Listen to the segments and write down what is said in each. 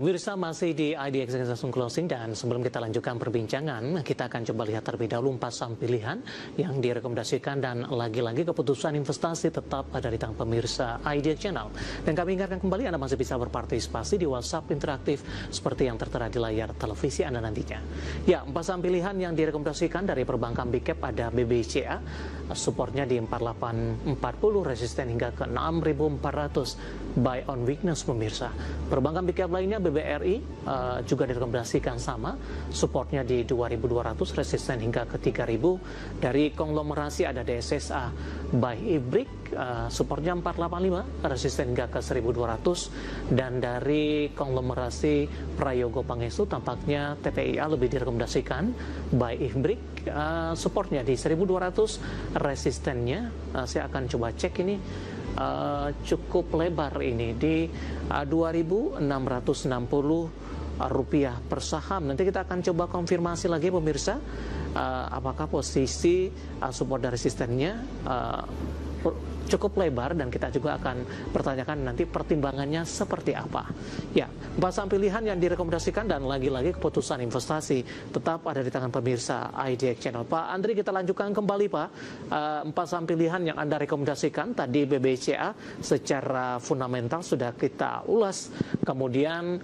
Pemirsa masih di IDX Langsung Closing dan sebelum kita lanjutkan perbincangan, kita akan coba lihat terlebih dahulu 4 saham pilihan yang direkomendasikan dan lagi-lagi keputusan investasi tetap ada di tangan pemirsa IDX Channel. Dan kami ingatkan kembali Anda masih bisa berpartisipasi di WhatsApp interaktif seperti yang tertera di layar televisi Anda nantinya. Ya, 4 saham pilihan yang direkomendasikan dari perbankan Big Cap ada BBCA, supportnya di 4840, resisten hingga ke 6400, buy on weakness pemirsa. Perbankan Big Cap lainnya BBRI juga direkomendasikan sama, supportnya di 2200, resisten hingga ke 3000. Dari konglomerasi ada DSSA, buy IBRIC, supportnya 485, resisten hingga ke 1200. Dan dari konglomerasi Prayogo Pangestu tampaknya TPIA lebih direkomendasikan, buy IBRIC, supportnya di 1200, resistennya saya akan coba cek ini cukup lebar ini di 2.660 rupiah per saham. Nanti kita akan coba konfirmasi lagi pemirsa apakah posisi support dan resistennya cukup lebar, dan kita juga akan pertanyakan nanti pertimbangannya seperti apa. Ya, 4 saham pilihan yang direkomendasikan dan lagi-lagi keputusan investasi tetap ada di tangan pemirsa IDX Channel. Pak Andri, kita lanjutkan kembali Pak. 4 saham pilihan yang Anda rekomendasikan tadi BBCA secara fundamental sudah kita ulas. Kemudian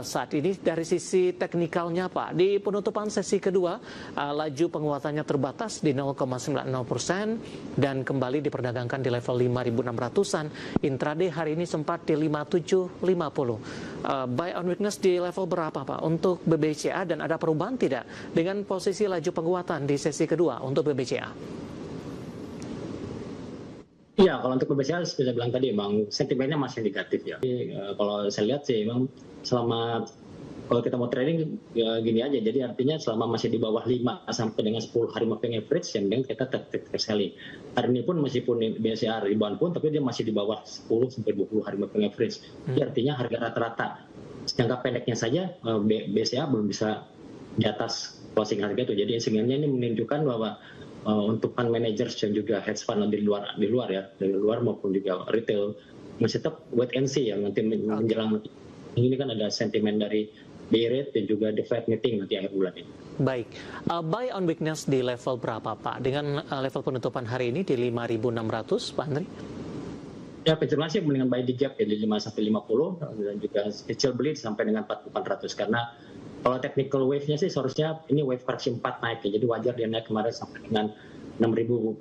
saat ini dari sisi teknikalnya Pak, di penutupan sesi kedua laju penguatannya terbatas di 0,90% dan kembali diperdagangkan di level 5.600-an. Intraday hari ini sempat di 5750. Buy on weakness di level berapa Pak untuk BBCA, dan ada perubahan tidak dengan posisi laju penguatan di sesi kedua untuk BBCA? Iya, kalau untuk BBCA sudah bilang tadi, Bang, sentimennya masih negatif ya. Jadi, kalau saya lihat sih, memang selama kalau kita mau trading ya gini aja, jadi artinya selama masih di bawah 5 sampai dengan 10 hari moving average, yang penting kita tetap selling. Hari ini pun meskipun BCA ribuan pun, tapi dia masih di bawah 10 sampai 20 hari moving average. Jadi artinya harga rata-rata jangka pendeknya saja BCA belum bisa di atas closing harga itu. Jadi sebenarnya ini menunjukkan bahwa untuk fund managers dan juga hedge fund di luar ya, dari luar maupun juga retail masih tetap wait and see ya, nanti menjelang ini kan ada sentimen dari BI rate dan juga the Fed meeting nanti akhir bulan ini. Baik, buy on weakness di level berapa Pak? Dengan level penutupan hari ini di 5.600 Pak Andri? Ya, konfirmasi dengan buy di gap ya di 5 sampai 50 dan juga kecil beli sampai dengan 4.400, karena kalau technical wave-nya sih seharusnya ini wave fraksi 4 naik ya, jadi wajar dia naik kemarin sampai dengan 6.525,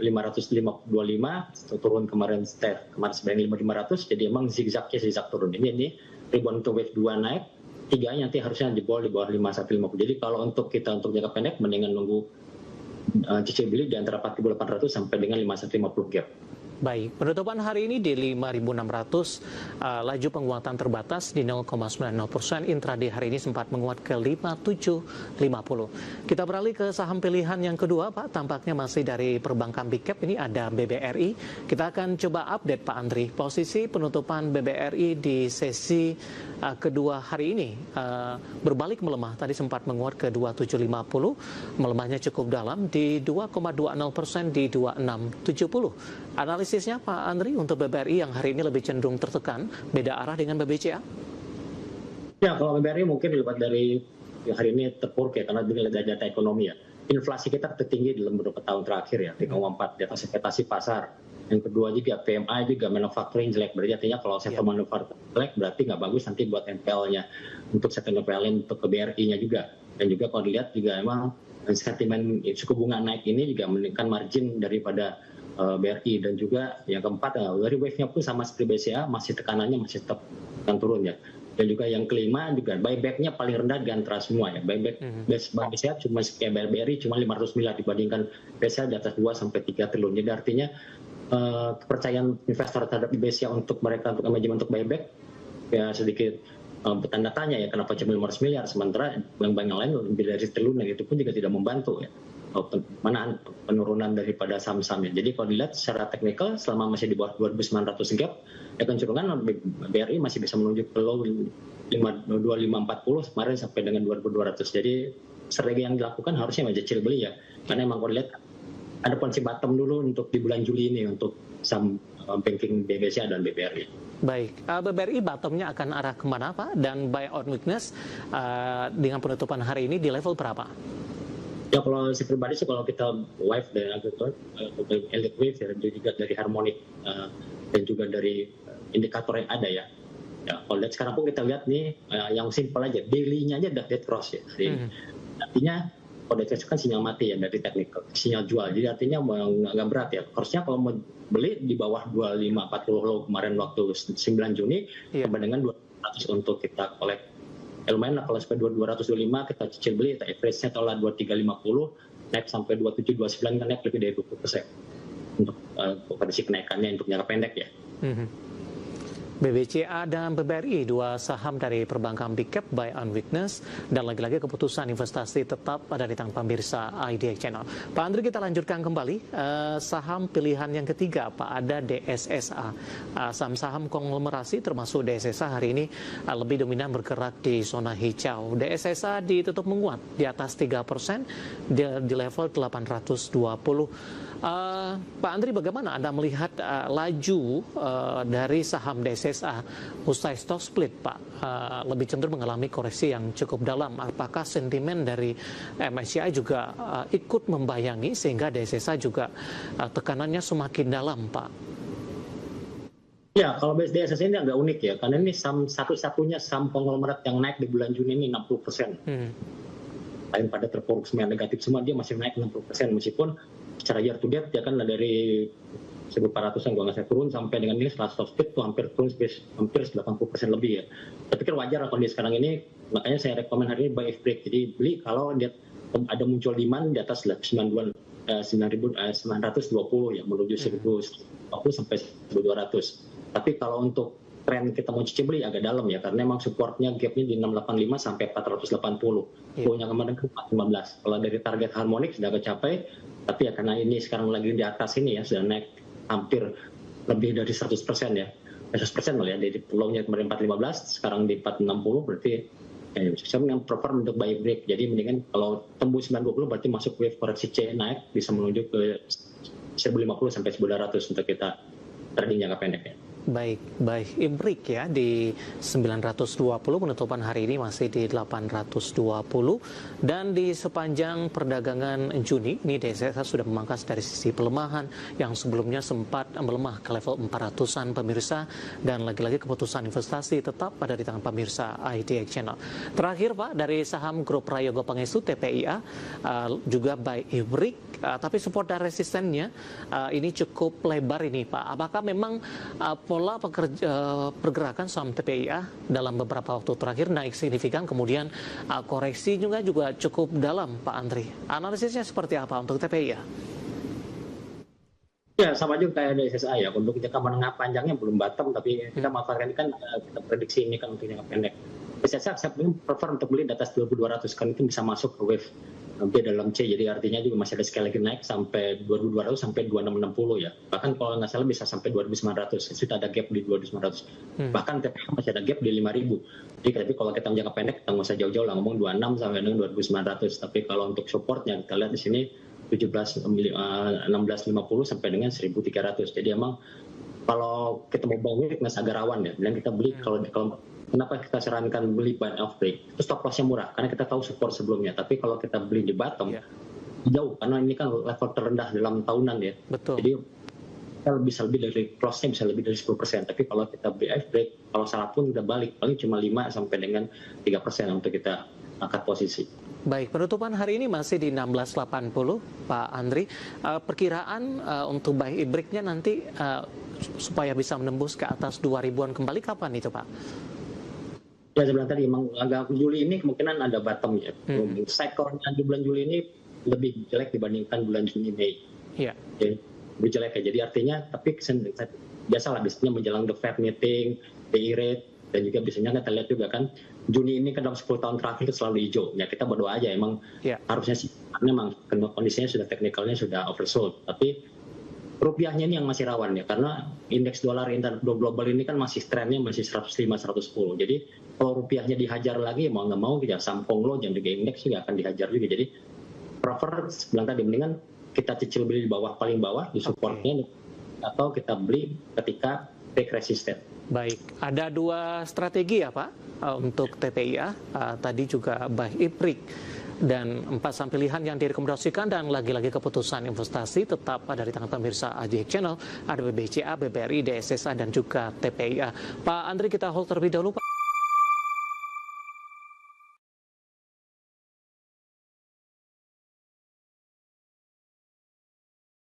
turun kemarin sebanyak 5.500, jadi emang zigzag turun. Ini ribuan untuk wave 2 naik, 3 nanti harusnya jebol di bawah 5 sampai 50. Jadi kalau untuk jangka pendek mendingan nunggu cicil beli di antara 4.800 sampai dengan 5 sampai 50 gap. Baik, penutupan hari ini di 5.600, laju penguatan terbatas di 0,90%, intraday hari ini sempat menguat ke 5750. Kita beralih ke saham pilihan yang kedua Pak, tampaknya masih dari perbankan Big Cap, ini ada BBRI. Kita akan coba update Pak Andri, posisi penutupan BBRI di sesi kedua hari ini berbalik melemah, tadi sempat menguat ke 2750, melemahnya cukup dalam di 2,20% di 2670. Analisisnya Pak Andri untuk BBRI yang hari ini lebih cenderung tertekan, beda arah dengan BBCA? Ya, kalau BBRI mungkin dilihat dari hari ini terpuruk ya, karena dilihat dari data ekonomi ya. Inflasi kita tertinggi dalam beberapa tahun terakhir ya, 3,4 di atas ekspektasi pasar. Yang kedua juga PMI juga manufacturing jelek, berarti artinya kalau sektor manufacturing jelek berarti nggak bagus nanti buat NPL-nya, untuk sektor NPL untuk ke BRI-nya juga. Dan juga kalau dilihat juga emang sentimen suku bunga naik ini juga meningkatkan margin daripada BRI. Dan juga yang keempat dari wave-nya pun sama seperti BCA, masih tekanannya masih tetap akan turun ya. Dan juga yang kelima juga buyback-nya paling rendah di antara semua ya. Buyback BCA cuma kayak BRI cuma 500 miliar dibandingkan BCA di atas 2 sampai 3 triliun. Jadi artinya kepercayaan investor terhadap BCA untuk mereka untuk manajemen untuk buyback ya sedikit bertanda tanya ya, kenapa cuma 500 miliar sementara bank-bank yang lain lebih dari triliun, itu pun juga tidak membantu ya mana penurunan daripada saham-sahamnya. Jadi kalau dilihat secara teknikal selama masih di bawah 2.900 gap ya, kecenderungan BRI masih bisa menuju ke low 2540 kemarin sampai dengan 2.200. Jadi strategi yang dilakukan harusnya kecil beli ya, karena emang kalau dilihat ada kondisi bottom dulu untuk di bulan Juli ini untuk saham banking BBCA dan BBRI. Baik, BBRI bottomnya akan arah kemana Pak? Dan buy on weakness dengan penutupan hari ini di level berapa? Ya kalau saya pribadi sih kalau kita wave dari elite wave ya, juga dari harmonic dan juga dari indikator yang ada ya. Ya kalau lihat sekarang pun kita lihat nih yang simple aja, daily-nya aja udah dead cross ya. Jadi, artinya kalau dead cross kan sinyal mati ya dari teknikal, sinyal jual. Jadi artinya nggak berat ya. Harusnya kalau mau beli di bawah 2540 low kemarin waktu 9 Juni sampai dengan 200 untuk kita collect. Lumayan lah kalau sampai 225 kita cicil beli, kita average-nya tolak 2350, naik sampai 2729 kan naik lebih dari 20% untuk kondisi kenaikannya untuk jangka pendek ya. BBCA dan BBRI, dua saham dari perbankan big cap buy on weakness, dan lagi-lagi keputusan investasi tetap ada di tangan pemirsa IDX Channel. Pak Andri, kita lanjutkan kembali saham pilihan yang ketiga Pak, ada DSSA. Saham-saham konglomerasi termasuk DSSA hari ini lebih dominan bergerak di zona hijau. DSSA ditutup menguat di atas 3% di level 820. Pak Andri, bagaimana Anda melihat laju dari saham DSSA usai stock split, Pak? Lebih cenderung mengalami koreksi yang cukup dalam. Apakah sentimen dari MSCI juga ikut membayangi sehingga DSSA juga tekanannya semakin dalam, Pak? Ya, kalau DSSA ini agak unik ya, karena ini satu-satunya saham konglomerat yang naik di bulan Juni ini 60%. Lain pada terpuruk semua negatif semua, dia masih naik 60%, meskipun secara year to date dia kan dari 1.400-an kalau nggak saya turun sampai dengan ini setelah stock split tuh hampir turun hampir 80% lebih ya. Saya pikir wajar lah kondisi sekarang ini, makanya saya rekomen hari ini buy if break. Jadi beli kalau dia ada muncul demand di atas 920 ya, menuju 1.020 sampai 1.200. Tapi kalau untuk tren kita mau cicil beli agak dalam ya, karena memang supportnya gapnya di 685 sampai 480. Punya kemarin ke 415. Kalau dari target harmonik sudah kecapai, tapi ya karena ini sekarang lagi di atas ini ya, sudah naik hampir lebih dari 100% ya. 100% malah ya, dari low-nya kemarin 415, sekarang di 460, berarti saya yang prefer untuk buy break. Jadi mendingan kalau tembus 920 berarti masuk wave koreksi C naik, bisa menuju ke 1050 sampai 1200 untuk kita trading jangka pendek ya. Baik, IBRIC ya di 920, penutupan hari ini masih di 820, dan di sepanjang perdagangan Juni ini DSSA sudah memangkas dari sisi pelemahan yang sebelumnya sempat melemah ke level 400-an pemirsa, dan lagi-lagi keputusan investasi tetap ada di tangan pemirsa IDX Channel. Terakhir Pak, dari saham grup Prayogo Pangestu TPIA juga by IBRIC, tapi support dan resistennya ini cukup lebar ini Pak. Apakah memang pola pergerakan saham TPIA dalam beberapa waktu terakhir naik signifikan, kemudian koreksi juga cukup dalam, Pak Andri? Analisisnya seperti apa untuk TPIA? Ya, sama juga kayak DSSA ya. Untuk jangka menengah panjangnya belum bottom, tapi kita manfaatkan ini kan kita prediksi ini kan untuk jangka pendek. DSSA saya prefer untuk beli di atas 2.200, kan itu bisa masuk ke wave B dalam C, jadi artinya juga masih ada sekali lagi naik sampai 2.200 sampai 2.660 ya. Bahkan kalau nggak salah bisa sampai 2.900, sudah ada gap di 2.900. Bahkan TPIA masih ada gap di 5.000. Jadi tapi kalau kita jangka pendek kita nggak usah jauh-jauh lah, ngomong 26 sampai dengan 2.900. Tapi kalau untuk supportnya kita lihat di sini 1650 sampai dengan 1.300. Jadi emang kalau kita mau bangun masih agak rawan ya. Dan kita beli kalau kenapa kita sarankan beli buy off break? Itu stop loss-nya murah karena kita tahu support sebelumnya. Tapi kalau kita beli di bottom jauh, karena ini kan level terendah dalam tahunan ya. Betul. Jadi kita bisa lebih dari close-nya bisa lebih dari 10%. Tapi kalau kita beli off break, kalau salah pun udah balik paling cuma 5 sampai dengan 3% untuk kita angkat posisi. Baik, penutupan hari ini masih di 1680, Pak Andri. Perkiraan untuk buy IBRIC-nya nanti supaya bisa menembus ke atas 2.000-an kembali kapan itu, Pak? Ya, sebenarnya tadi memang agak Juli ini kemungkinan ada bottom ya. Cycle-nya di bulan Juli ini lebih jelek dibandingkan bulan Juni Mei. Iya. Jadi, lebih jelek ya. Jadi artinya, tapi biasalah biasanya menjelang the Fed meeting, BI rate, dan juga biasanya kita lihat juga kan Juni ini kan dalam 10 tahun terakhir itu selalu hijau. Ya kita berdoa aja emang harusnya sih, karena memang kondisinya sudah teknikalnya sudah oversold. Tapi rupiahnya ini yang masih rawan ya, karena indeks dolar global ini kan masih trennya masih 105-110. Jadi kalau rupiahnya dihajar lagi mau nggak mau ya saham Konglo dan juga indeks juga akan dihajar juga. Jadi prefer bilang tadi mendingan kita cicil beli di bawah, paling bawah di supportnya, atau kita beli ketika break resisten. Baik, ada 2 strategi ya Pak untuk TPIA, tadi juga buy break dan 4 saham pilihan yang direkomendasikan, dan lagi-lagi keputusan investasi tetap dari tangan pemirsa AJX Channel, ada BBCA, BBRI, DSSA dan juga TPIA. Pak Andri, kita hold terlebih dahulu Pak.